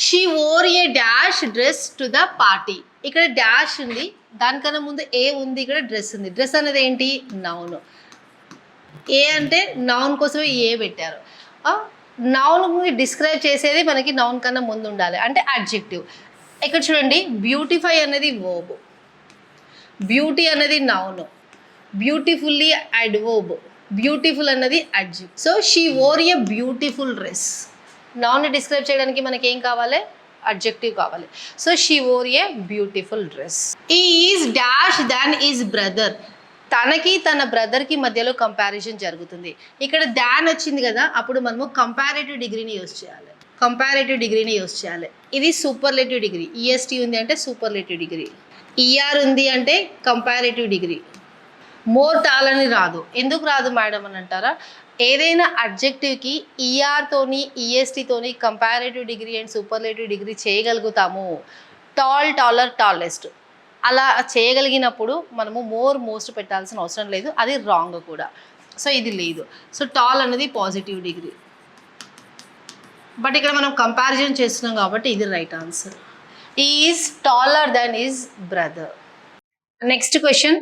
She wore a dash dress to the party. ఇక్కడ dash ఉంది, దానికన్నా ముందు ఏ ఉంది, ఇక్కడ డ్రెస్ ఉంది. డ్రెస్ అనేది ఏంటి? నౌన్. ఏ అంటే నౌన్ కోసమే ఏ పెట్టారు. నౌన్ డిస్క్రైబ్ చేసేది మనకి నౌన్ కన్నా ముందు ఉండాలి, అంటే అడ్జెక్టివ్. ఇక్కడ చూడండి, బ్యూటిఫై అనేది వర్బ్, బ్యూటీ అనేది నౌన్, బ్యూటిఫుల్లీ అడ్వర్బ్, బ్యూటిఫుల్ అన్నది adjective. So she wore a beautiful dress. Noun describe చేయడానికి మనకి ఏం కావాలి? అడ్జెక్టివ్ కావాలి. So she wore a beautiful dress. Is dash than is brother. తనకి తన బ్రదర్కి మధ్యలో కంపారిజన్ జరుగుతుంది. ఇక్కడ దాన్ వచ్చింది కదా, అప్పుడు మనము కంపారేటివ్ డిగ్రీని యూజ్ చేయాలి. కంపారేటివ్ డిగ్రీని యూజ్ చేయాలి. ఇది సూపర్లేటివ్ డిగ్రీ. ఈఎస్టీ ఉంది అంటే సూపర్లేటివ్ డిగ్రీ, ఈఆర్ ఉంది అంటే కంపారేటివ్ డిగ్రీ. మోర్ టాల్ అని రాదు. ఎందుకు రాదు మేడం అని అంటారా? ఏదైనా అడ్జెక్టివ్కి ఈఆర్తోని ఈఎస్టీతోని comparative degree and superlative degree చేయగలుగుతాము. టాల్, టాలర్, టాలెస్ట్ అలా చేయగలిగినప్పుడు మనము మోర్, మోస్ట్ పెట్టాల్సిన అవసరం లేదు. అది రాంగ్ కూడా. సో ఇది లేదు. సో టాల్ అనేది పాజిటివ్ డిగ్రీ, బట్ ఇక్కడ మనం కంపారిజన్ చేస్తున్నాం కాబట్టి ఇది right answer. Is taller then is brother. Next question,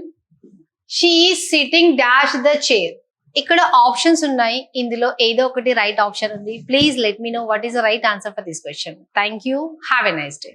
she is sitting dash the chair. ఇక్కడ ఆప్షన్స్ ఉన్నాయి, ఇందులో ఏదో ఒకటి రైట్ ఆప్షన్ ఉంది. Please let me know what is the right answer for this question. Thank you. Have a nice day.